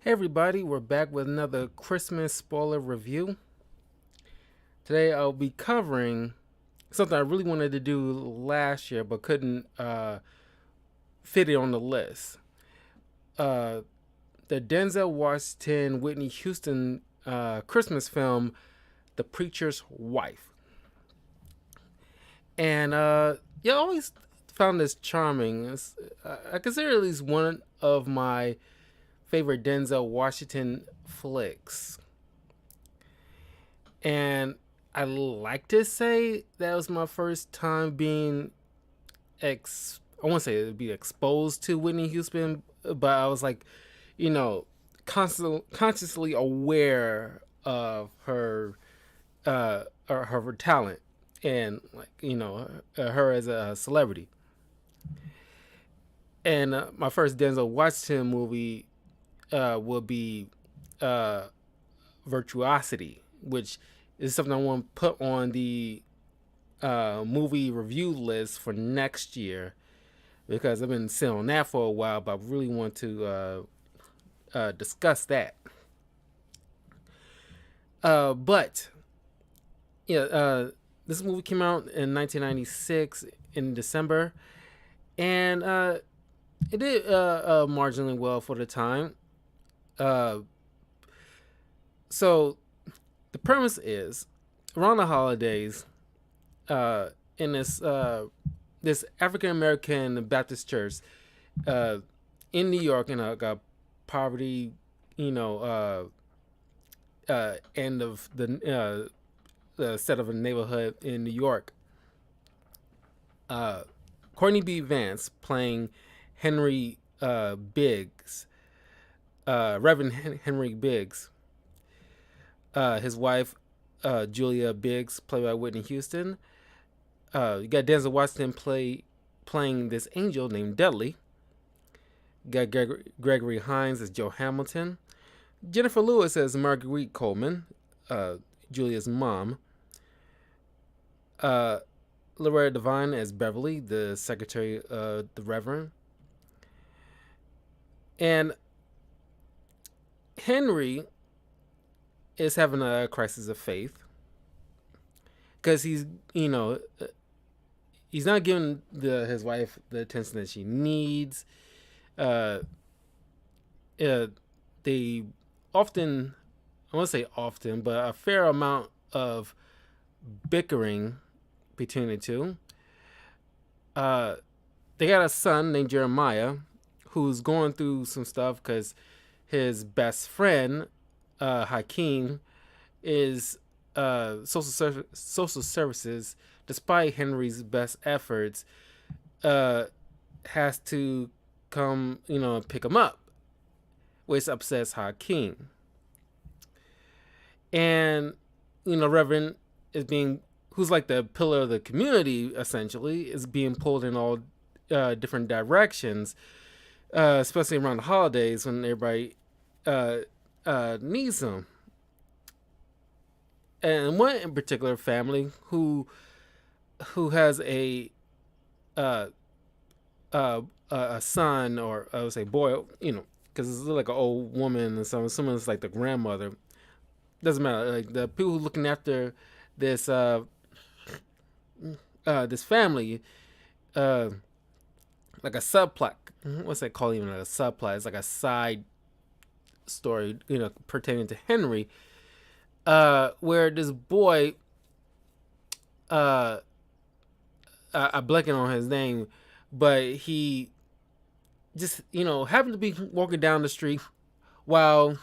Hey everybody, we're back with another Christmas spoiler review. Today I'll be covering something I really wanted to do last year but couldn't fit it on the list. Uh, the Denzel Washington Whitney Houston Christmas film, The Preacher's Wife. And I always found this charming. I consider it at least one of my favorite Denzel Washington flicks. And I like to say that was my first time being I won't say it'd be exposed to Whitney Houston, but I was like, you know, consciously aware of her talent and like her as a celebrity. And my first Denzel Washington movie will be uh, Virtuosity, which is something I want to put on the movie review list for next year because I've been sitting on that for a while, but I really want to discuss that. But yeah, this movie came out in 1996 in December, and it did marginally well for the time. Uh, so the premise is around the holidays, in this African American Baptist church uh, in New York, in a poverty, end of the set of a neighborhood in New York. Uh, Courtney B. Vance playing Henry Biggs, Reverend Henry Biggs. His wife, Julia Biggs, played by Whitney Houston. You got Denzel Washington playing this angel named Dudley. You got Gregory Hines as Joe Hamilton. Jennifer Lewis as Marguerite Coleman, Julia's mom. Uh, Loretta Devine as Beverly, the secretary of the Reverend. And Henry is having a crisis of faith because he's not giving his wife the attention that she needs. Uh, they often, I won't say often, but a fair amount of bickering between the two. They got a son named Jeremiah who's going through some stuff because his best friend, Hakeem, is social services, despite Henry's best efforts, has to come, pick him up, which upsets Hakeem. And, Reverend is being, who's like the pillar of the community, essentially, is being pulled in all different directions, especially around the holidays when everybody needs him. And one in particular family who has a son, or I would say boy, because it's like an old woman, and so I'm assuming it's like the grandmother. Doesn't matter. Like the people who looking after this this family, uh, like a subplot. What's that called? Even like a subplot? It's like a side story, pertaining to Henry, where this boy, uh, I blanking on his name, but he just happened to be walking down the street while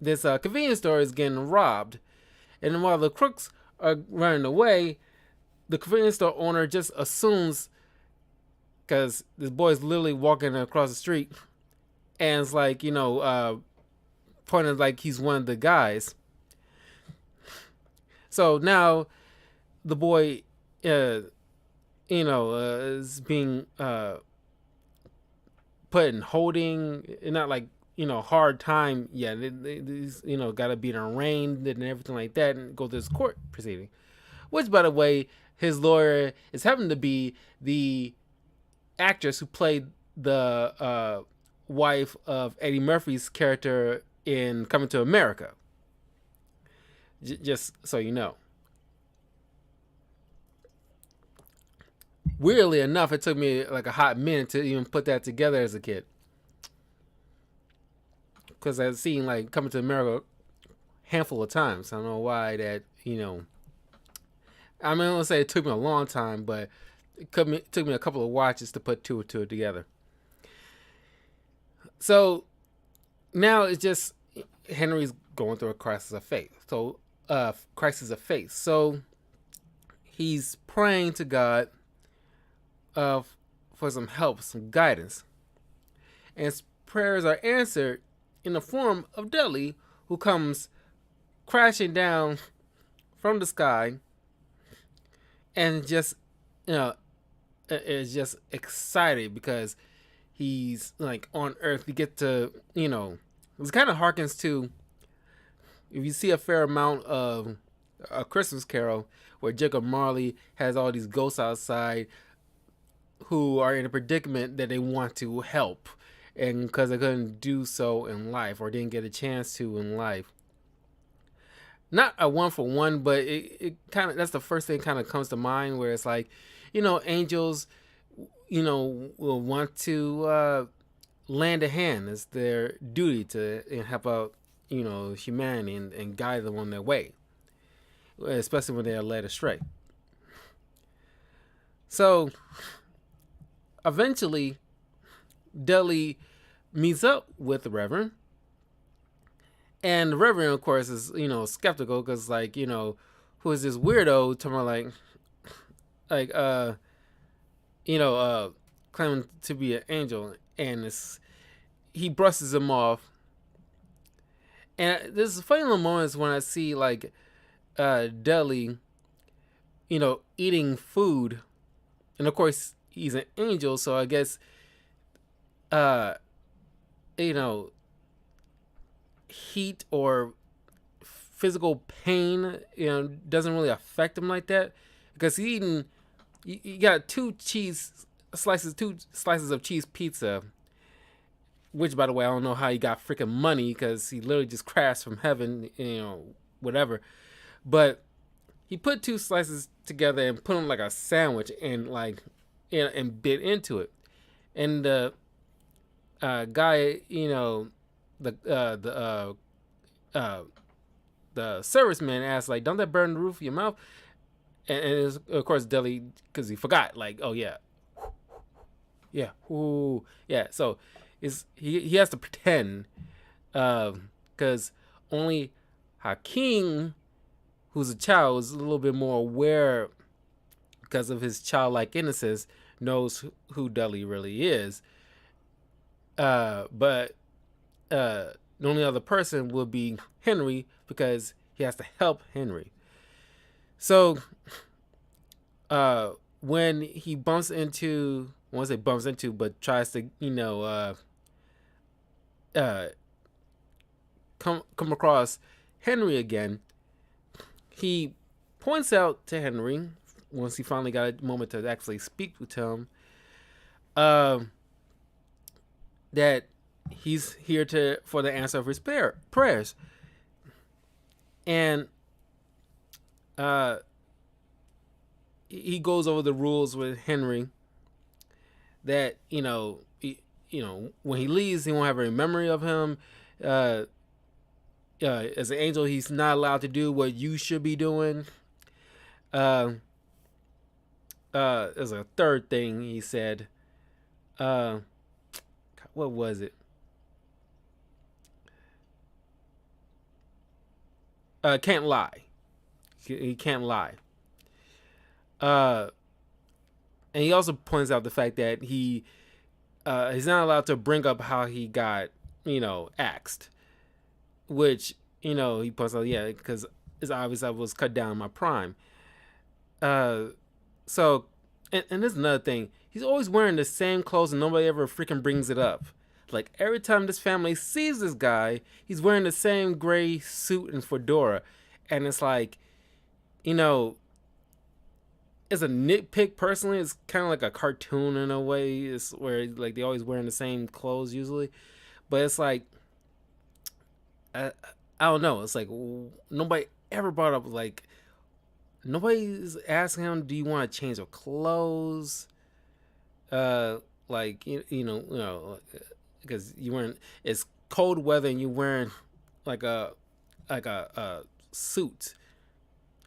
this convenience store is getting robbed, and while the crooks are running away, the convenience store owner just assumes, because this boy's literally walking across the street, and it's like pointing like he's one of the guys. So now the boy, is being put in holding, not like hard time yet. He's got to be arraigned and everything like that, and go to this court proceeding. Which, by the way, his lawyer is having to be the actress who played the wife of Eddie Murphy's character in Coming to America. Just so you know. Weirdly enough, it took me like a hot minute to even put that together as a kid, because I've seen like Coming to America a handful of times. I don't know why that, I mean, I don't say it took me a long time, but took me a couple of watches to put two and two together. So now it's just Henry's going through a crisis of faith. So he's praying to God for some help, some guidance. And his prayers are answered in the form of Dudley, who comes crashing down from the sky and just, is just excited because he's like on Earth. You get to, it kind of harkens to, if you see a fair amount of A Christmas Carol, where Jacob Marley has all these ghosts outside who are in a predicament that they want to help, and because they couldn't do so in life or didn't get a chance to in life. Not a one for one, but it kind of, that's the first thing kind of comes to mind, where it's like, angels, will want to lend a hand. It's their duty to help out, humanity and guide them on their way, especially when they are led astray. So eventually, Dudley meets up with the Reverend. And the Reverend, of course, is, skeptical, because, like, who is this weirdo talking about, claiming to be an angel. And he brushes him off. And there's funny little moments when I see, like, Dudley, eating food. And, of course, he's an angel, so I guess, heat or physical pain, doesn't really affect him like that, because he's eating. You got two slices of cheese pizza, which, by the way, I don't know how he got freaking money, because he literally just crashed from heaven, whatever. But he put two slices together and put them like a sandwich, and and bit into it. And the guy, the serviceman asked, like, "Don't that burn the roof of your mouth?" And it's, of course, Dudley, because he forgot, like, "Oh yeah, yeah, ooh, yeah." So he has to pretend, because only Hakeem, who's a child, is a little bit more aware, because of his childlike innocence, knows who Dudley really is. But the only other person will be Henry, because he has to help Henry. So when he bumps into, I won't say bumps into, but tries to, come across Henry again, he points out to Henry, once he finally got a moment to actually speak with him, that he's here for the answer of his prayers. And he goes over the rules with Henry, that when he leaves, he won't have any memory of him. As an angel, he's not allowed to do what you should be doing. There's a third thing he said. What was it? Can't lie. He can't lie. And he also points out the fact that he's not allowed to bring up how he got, axed. Which, he points out, yeah, because it's obvious I was cut down in my prime. So, and there's another thing. He's always wearing the same clothes and nobody ever freaking brings it up. Like, every time this family sees this guy, he's wearing the same gray suit and fedora. And it's like, it's a nitpick personally. It's kind of like a cartoon in a way. It's where like they always wearing the same clothes usually, but it's like I, I don't know. It's like nobody ever brought up like nobody's asking him, "Do you want to change of clothes?" Uh, like because you wearing it's cold weather and you wearing like a suit,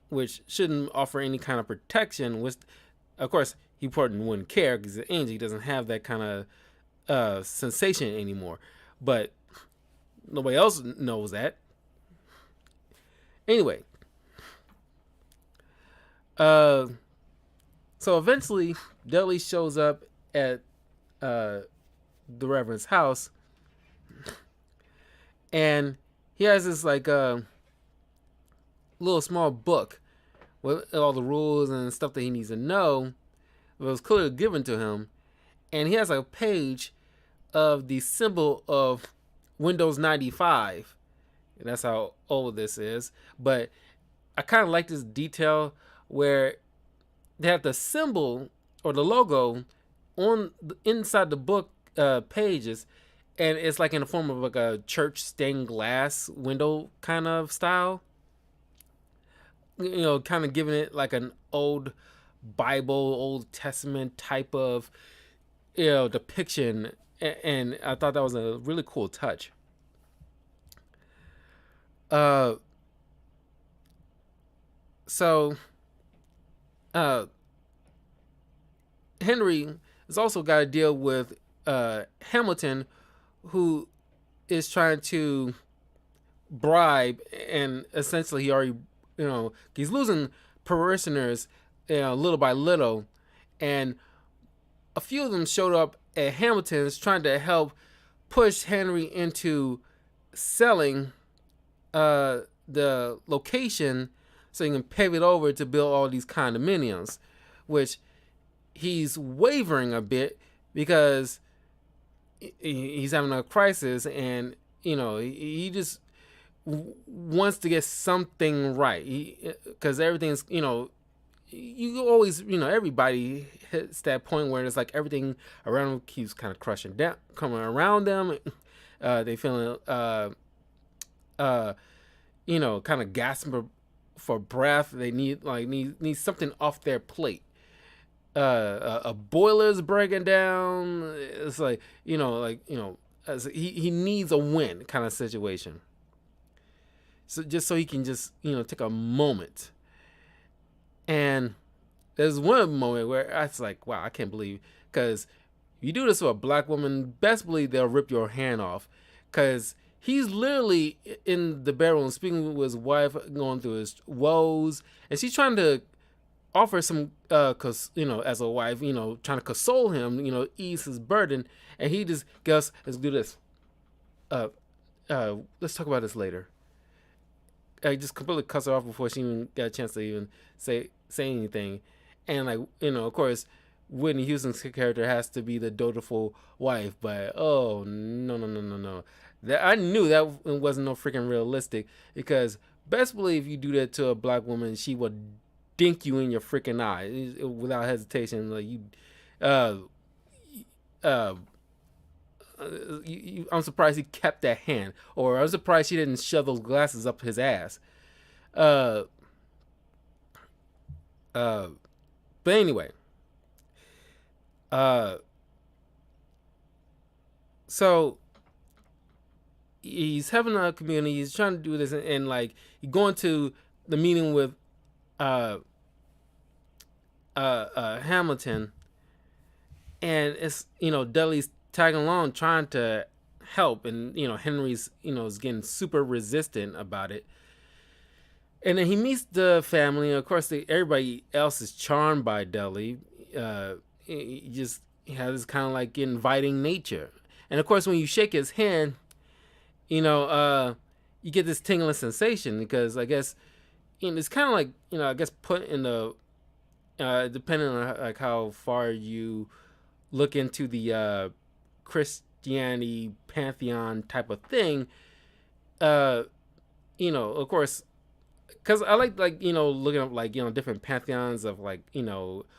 which shouldn't offer any kind of protection. Which, of course, he probably wouldn't care because the angel doesn't have that kind of sensation anymore. But nobody else knows that. Anyway, uh, so eventually, Dudley shows up at uh, the Reverend's house, and he has this like little small book with all the rules and stuff that he needs to know. It was clearly given to him, and he has a page of the symbol of Windows 95, and that's how old this is. But I kind of like this detail where they have the symbol or the logo on inside the book pages, and it's like in the form of like a church stained glass window kind of style. Kind of giving it like an old Bible, Old Testament type of depiction, and I thought that was a really cool touch. Uh, so Henry has also got to deal with Hamilton, who is trying to bribe, and essentially he already, he's losing parishioners, little by little, and a few of them showed up at Hamilton's trying to help push Henry into selling the location so he can pivot over to build all these condominiums, which he's wavering a bit because he's having a crisis, and he just wants to get something right, because everything's you always everybody hits that point where it's like everything around them keeps kind of crushing down, coming around them. They feeling kind of gasping for breath. They need something off their plate. A boiler's breaking down. It's like he needs a win kind of situation. So just so he can just take a moment. And there's one moment where I was like, wow, I can't believe, because you do this to a black woman, best believe they'll rip your hand off, because he's literally in the bedroom speaking with his wife, going through his woes, and she's trying to offer some, cause as a wife, trying to console him, ease his burden, and he just goes, let's do this. Let's talk about this later. I just completely cuts her off before she even got a chance to even say anything, and of course, Whitney Houston's character has to be the dutiful wife, but oh no. That I knew that wasn't no freaking realistic, because best believe you do that to a black woman, she would dink you in your freaking eye without hesitation. Like I'm surprised he kept that hand, or I'm surprised she didn't shove those glasses up his ass. But anyway, so he's having a community. He's trying to do this, and like he's going to the meeting with Hamilton, and it's Dudley's tagging along trying to help, and Henry's is getting super resistant about it. And then he meets the family, and of course everybody else is charmed by Dudley. He has this kind of like inviting nature, and of course when you shake his hand, you get this tingling sensation, because I guess it's kind of like I guess put in the depending on like how far you look into the Christianity pantheon type of thing. Of course, because I like looking up like different pantheons of like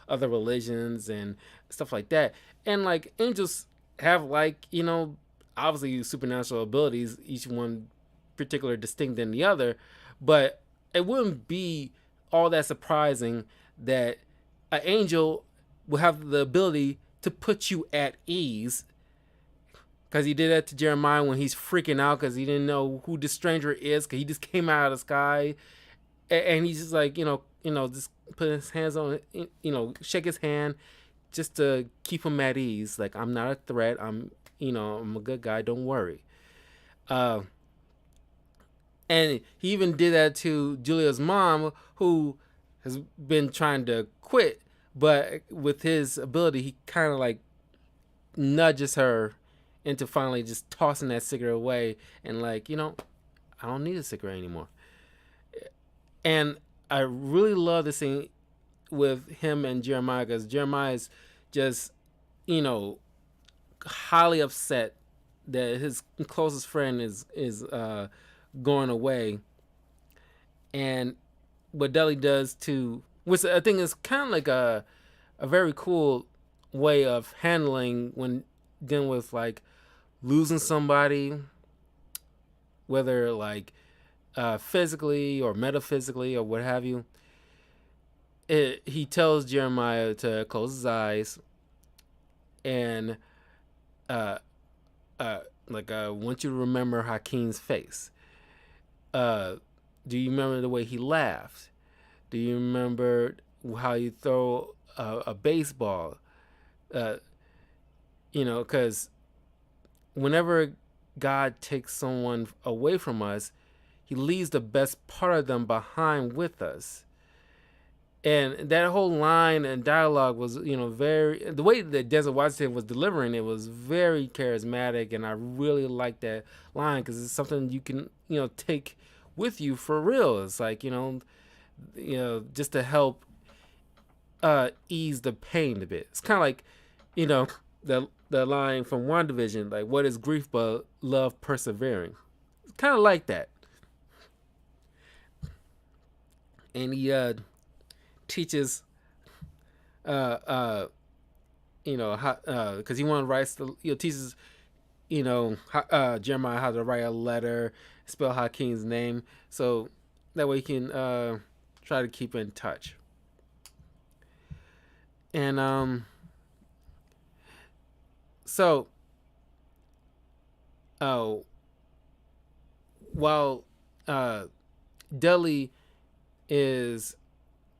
other religions and stuff like that, and like angels have like obviously supernatural abilities, each one particular distinct than the other, but it wouldn't be all that surprising that an angel will have the ability to put you at ease, because he did that to Jeremiah when he's freaking out because he didn't know who this stranger is, because he just came out of the sky, and he's just like just put his hands on it, shake his hand just to keep him at ease, like, I'm not a threat, I'm a good guy, don't worry. uh and he even did that to Julia's mom, who has been trying to quit, but with his ability he kind of like nudges her into finally just tossing that cigarette away, and like, I don't need a cigarette anymore. And I really love the scene with him and Jeremiah, because Jeremiah is just, you know, highly upset that his closest friend is going away, and what Deli does to, which I think is kind of like a very cool way of handling when dealing with like losing somebody, whether like physically or metaphysically or what have you. He tells Jeremiah to close his eyes and uh, I want you to remember Hakeem's face. Uh, do you remember the way he laughed? Do you remember how you throw a baseball? Uh, because whenever God takes someone away from us, he leaves the best part of them behind with us. And that whole line and dialogue was, very, the way that Denzel Washington was delivering it was very charismatic, and I really like that line because it's something you can, take with you for real. It's like, just to help ease the pain a bit. It's kind of like, the line from WandaVision, like, what is grief but love persevering? It's kind of like that. And he teaches how, because he want to write, teaches Jeremiah how to write a letter, spell Hakeem's name, so that way he can try to keep in touch. And so while Deli is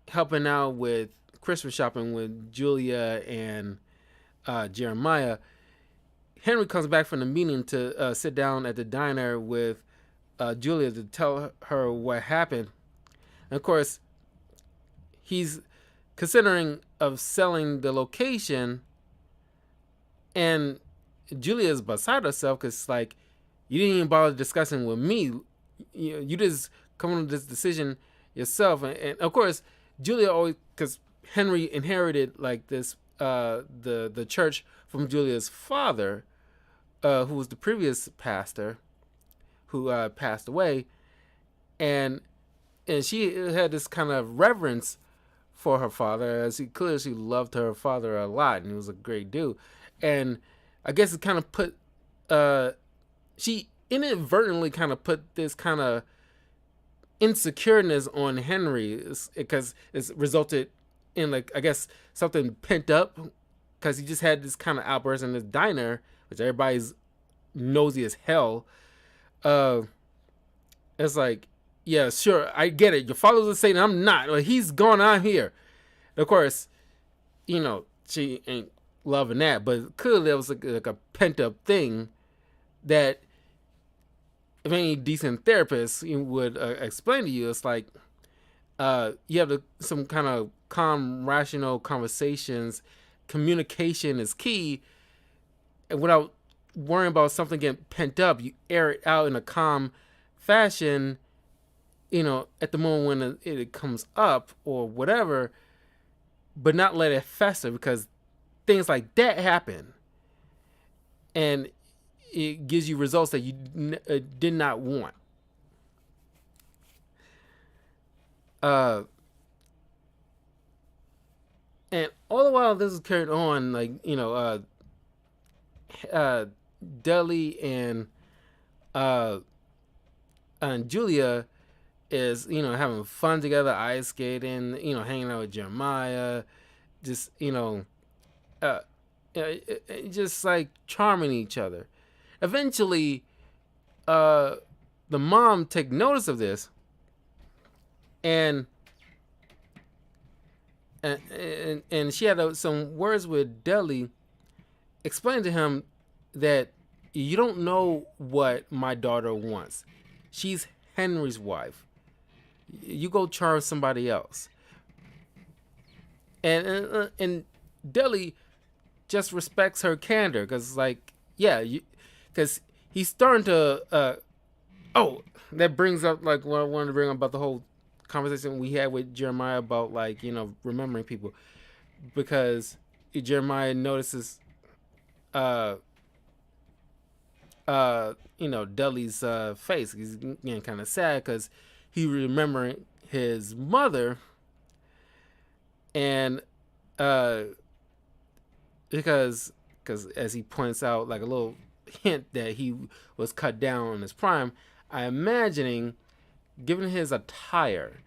helping out with Christmas shopping with Julia and Jeremiah, Henry comes back from the meeting to sit down at the diner with Julia to tell her what happened. And of course, he's considering of selling the location, and Julia's beside herself because, like, you didn't even bother discussing with me. You just come to this decision yourself. And of course, Julia always, because Henry inherited like this the church from Julia's father, who was the previous pastor, who passed away, and she had this kind of reverence for her father, as she loved her father a lot, and he was a great dude. And I guess it kind of put she inadvertently kind of put this kind of insecureness on Henry, because it's resulted in, like, I guess something pent up, because he just had this kind of outburst in this diner, which everybody's nosy as hell. It's like, yeah, sure, I get it. Your father's a Satan, I'm not. Like, he's gone out here. Of course, she ain't loving that, but clearly there was like a pent up thing that, if any decent therapist would explain to you, it's like you have some kind of calm, rational conversations. Communication is key, and without worrying about something getting pent up, you air it out in a calm fashion. At the moment when it comes up or whatever, but not let it fester, because things like that happen, and it gives you results that you did not want. Uh, and all the while this is carried on, like uh, Deli uh, and Julia is having fun together, ice skating, hanging out with Jeremiah, just uh, just like charming each other. Eventually, uh, the mom take notice of this, and and she had some words with Deli, explain to him that you don't know what my daughter wants. She's Henry's wife. You go charm somebody else. And Deli just respects her candor because, like, yeah, because he's starting to. Oh, that brings up like what I wanted to bring up about the whole conversation we had with Jeremiah about like remembering people, because Jeremiah notices uh Deli's face. He's getting kind of sad because he remembering his mother, and uh because as he points out, like a little hint that he was cut down in his prime. I'm imagining, given his attire,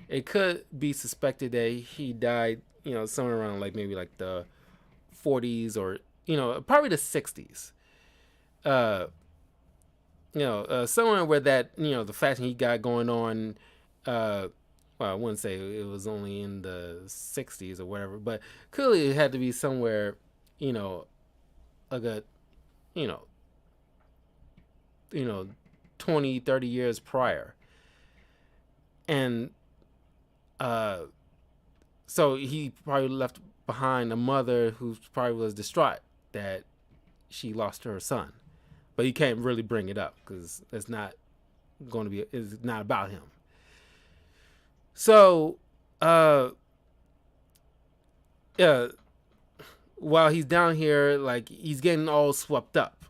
it could be suspected that he died, somewhere around like maybe like the 40s or probably the 60s. Uh, somewhere where that the fashion he got going on. Well, I wouldn't say it was only in the 60s or whatever, but clearly it had to be somewhere, a good, you know, you know, 20, 30 years prior. And so he probably left behind a mother who probably was distraught that she lost her son. But he can't really bring it up because it's not it's not about him. So, yeah, while he's down here, like he's getting all swept up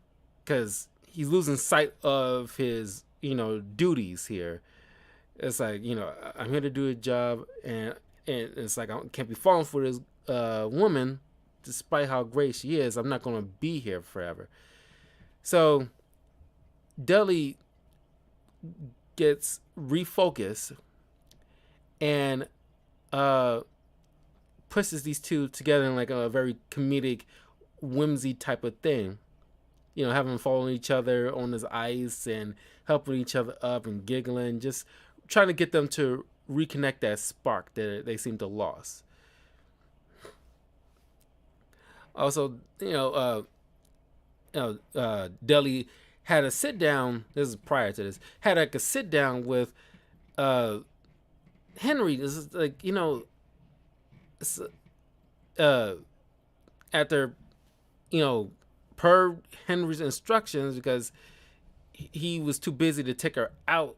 because he's losing sight of his, duties here. It's like, I'm here to do a job, and it's like I can't be falling for this woman, despite how great she is. I'm not gonna be here forever. So, Deli gets refocused and pushes these two together in like a very comedic, whimsy type of thing. Having them following each other on this ice and helping each other up and giggling, just trying to get them to reconnect that spark that they seem to lost. Also, Deli had a sit down. This is prior to this. Had like a sit down with uh, Henry. This is like uh, after per Henry's instructions, because he was too busy to take her out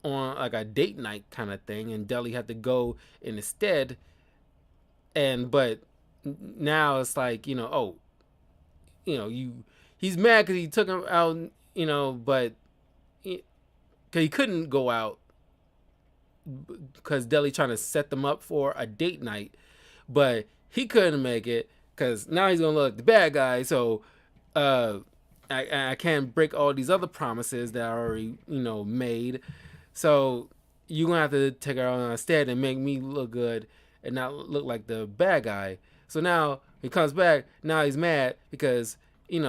on like a date night kind of thing, and Deli had to go instead. But now it's like he's mad because he took him out, but because he couldn't go out because Deli trying to set them up for a date night, but he couldn't make it because now he's gonna look like the bad guy. So I can't break all these other promises that I already made. So you're gonna have to take her on instead and make me look good and not look like the bad guy. So now he comes back. Now he's mad because he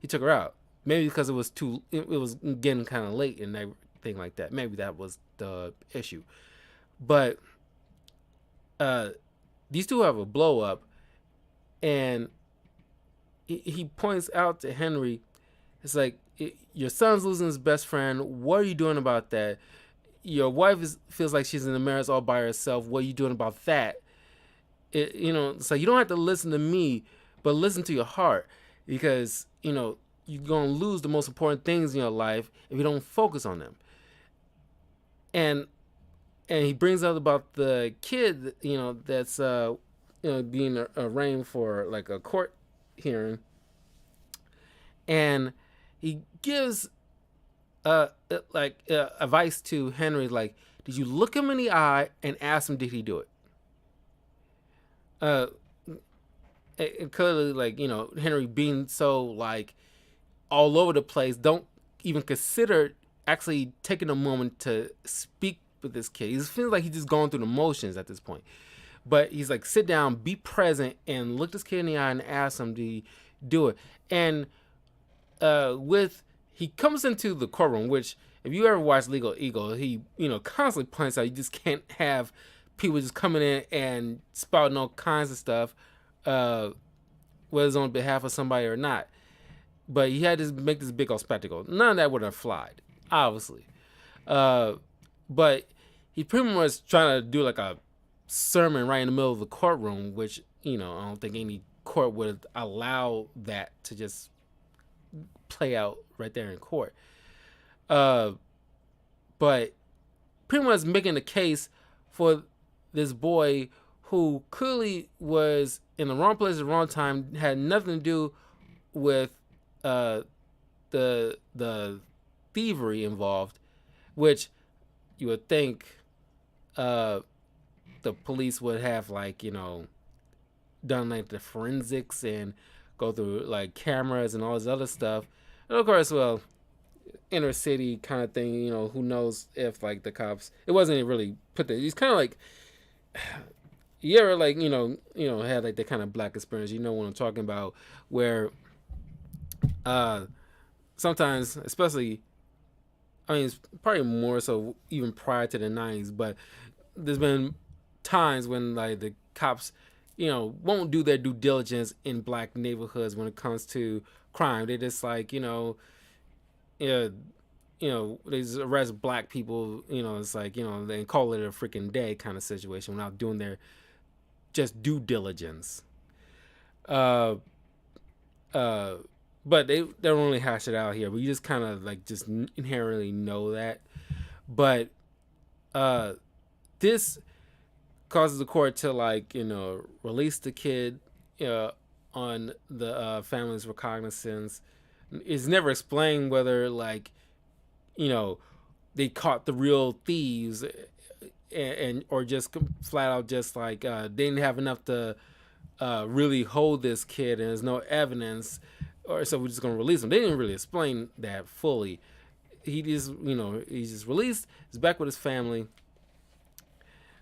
took her out. Maybe because it was getting kind of late and everything like that. Maybe that was the issue. But these two have a blow up, and he points out to Henry, it's like, your son's losing his best friend. What are you doing about that? Your wife feels like she's in the marriage all by herself. What are you doing about that? So you don't have to listen to me, but listen to your heart, because you're gonna lose the most important things in your life if you don't focus on them. And he brings up about the kid, that's being arraigned for like a court hearing, and he gives advice to Henry, like, Did you look him in the eye and ask him, did he do it? Uh, and clearly, like, Henry being so, like, all over the place, don't even consider actually taking a moment to speak with this kid. He feels like he's just going through the motions at this point. But he's like, sit down, be present, and look this kid in the eye and ask him, do you do it? And he comes into the courtroom, which if you ever watch Legal Eagle, he constantly points out you just can't have people just coming in and spouting all kinds of stuff, whether it's on behalf of somebody or not. But he had to make this big old spectacle. None of that would have flied, obviously. But he pretty much trying to do like a sermon right in the middle of the courtroom, which I don't think any court would allow that to just play out right there in court. But pretty much making the case for this boy who clearly was in the wrong place at the wrong time, had nothing to do with the thievery involved, which you would think the police would have done like the forensics and go through like cameras and all this other stuff. And of course, well, inner city kind of thing, who knows if like the cops, it wasn't really put there. He's kind of like, you ever like, had like that kind of black experience, what I'm talking about, where sometimes, especially, I mean, it's probably more so even prior to the 90s, but there's been times when like the cops, won't do their due diligence in black neighborhoods when it comes to crime. They just like, they just arrest black people, it's like, they call it a freaking day kind of situation without doing their just due diligence. But they don't really hash it out here. But you just kind of like just inherently know that. But this causes the court to like release the kid on the family's recognizance. It's never explained whether like they caught the real thieves and or just flat out just like they didn't have enough to really hold this kid and there's no evidence, or so we're just gonna release him. They didn't really explain that fully. He just he's just released. He's back with his family.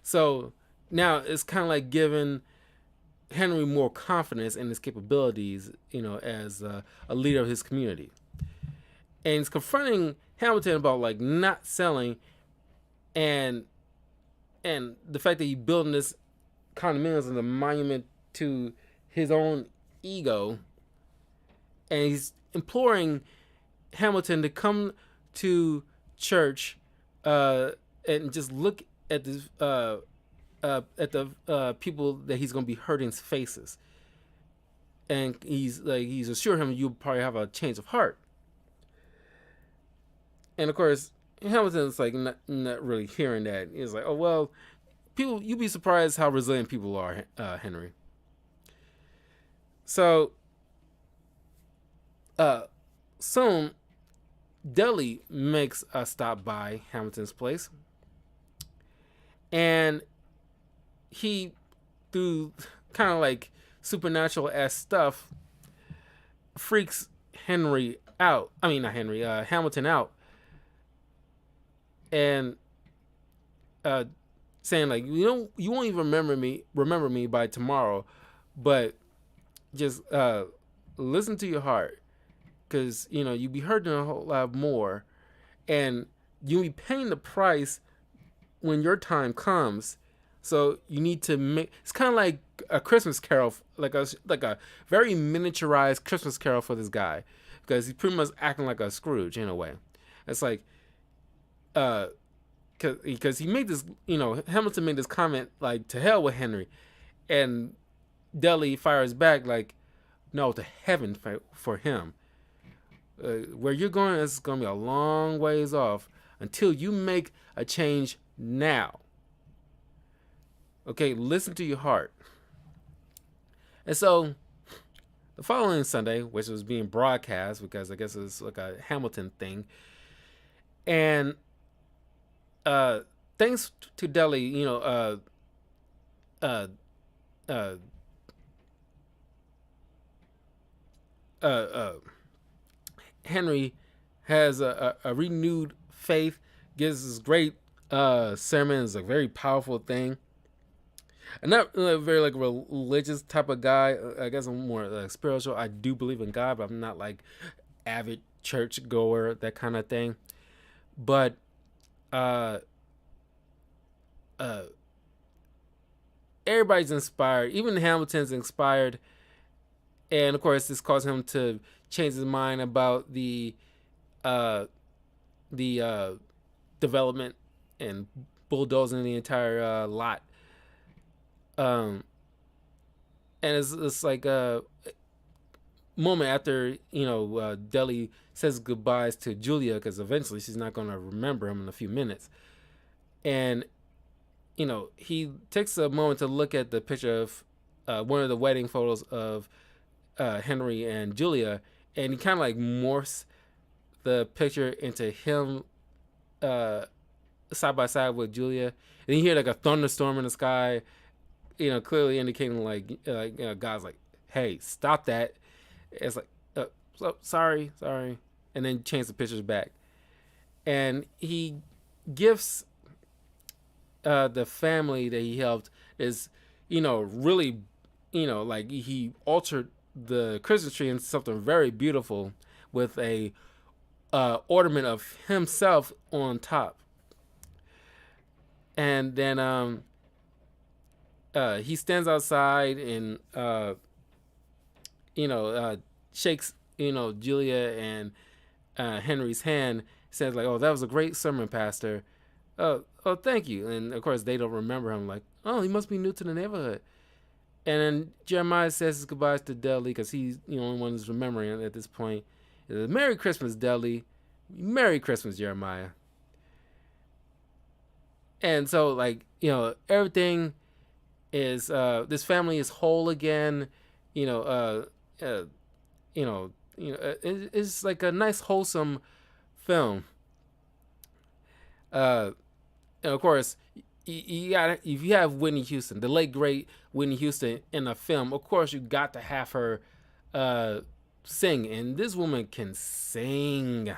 So now it's kind of like giving Henry more confidence in his capabilities, as a leader of his community. And he's confronting Hamilton about like not selling and the fact that he's building this condominium as a monument to his own ego. And he's imploring Hamilton to come to church and just look at this at the people that he's going to be hurting's faces, and he's assured him you'll probably have a change of heart. And of course, Hamilton's like not really hearing that. He's like, oh well, people, you'd be surprised how resilient people are, Henry. So soon Deli makes a stop by Hamilton's place, and he, through kind of like supernatural-esque stuff, freaks Henry out. I mean, not Henry, Hamilton out. And saying like, you won't even remember me by tomorrow, but just listen to your heart, because you'll be hurting a whole lot more, and you'll be paying the price when your time comes. So you need to make, it's kind of like a Christmas carol, like a very miniaturized Christmas carol for this guy, because he's pretty much acting like a Scrooge in a way. It's like, because he made this, Hamilton made this comment like, to hell with Henry, and Deli fires back like, no, to heaven for him. Where you're going is going to be a long ways off until you make a change now. Okay, listen to your heart. And so the following Sunday, which was being broadcast because I guess it's like a Hamilton thing, and thanks to Deli, uh, uh, uh, uh, Henry has a renewed faith, gives this great sermon. Is a very powerful thing. I'm not very like religious type of guy. I guess I'm more spiritual. I do believe in God, but I'm not like avid church goer, that kind of thing. But uh, uh, everybody's inspired. Even Hamilton's inspired, and of course, this caused him to change his mind about uh, the development and bulldozing the entire lot. Um, and it's like a moment after Deli says goodbyes to Julia, because eventually she's not going to remember him in a few minutes, and he takes a moment to look at the picture of one of the wedding photos of Henry and Julia, and he kind of like morphs the picture into him side by side with Julia, and you hear like a thunderstorm in the sky, clearly indicating like God's like, hey, stop that. It's like, sorry, and then change the pictures back, and he gifts the family that he helped is, really, like he altered the Christmas tree into something very beautiful with a ornament of himself on top. And then he stands outside and shakes Julia and Henry's hand, says like, "Oh, that was a great sermon, Pastor. Oh, thank you." And of course, they don't remember him. Like, "Oh, he must be new to the neighborhood." And then Jeremiah says his goodbyes to Deli, because he's the only one who's remembering at this point. Merry Christmas, Deli. Merry Christmas, Jeremiah. And so, like, everything is this family is whole again. You know, uh, it's like a nice wholesome film. And of course, you got, if you have Whitney Houston, the late great Whitney Houston, in a film, of course you got to have her sing, and this woman can sing,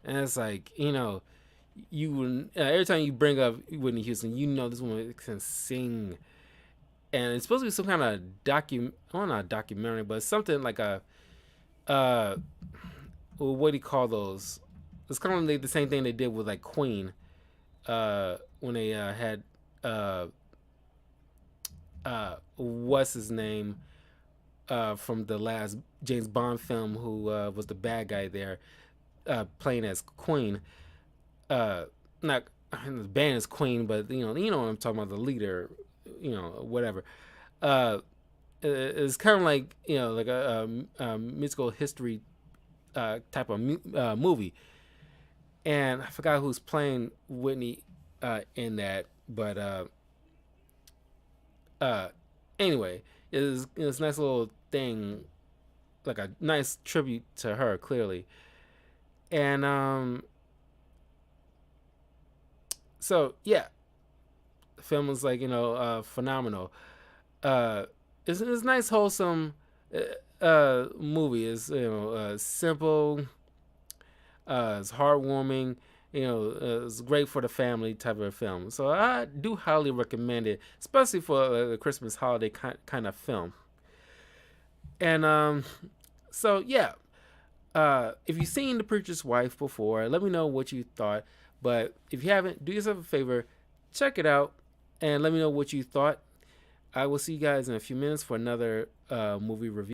and it's like, you every time you bring up Whitney Houston, this woman can sing, and it's supposed to be some kind of not a documentary, but something like a what do you call those? It's kind of like the same thing they did with like Queen, when they had what's his name from the last James Bond film, who was the bad guy there, playing as Queen. Not the band is Queen, but you know what I'm talking about, the leader, whatever. It's kind of like like a musical history type of movie, and I forgot who's playing Whitney in that, but anyway, it's a nice little thing, like a nice tribute to her, clearly, and so yeah, the film was like phenomenal. Uh, it's nice, wholesome movie. It's simple. It's heartwarming. It's great for the family type of film. So I do highly recommend it, especially for a Christmas holiday kind of film. And so yeah, if you've seen The Preacher's Wife before, let me know what you thought. But if you haven't, do yourself a favor, check it out, and let me know what you thought. I will see you guys in a few minutes for another movie review.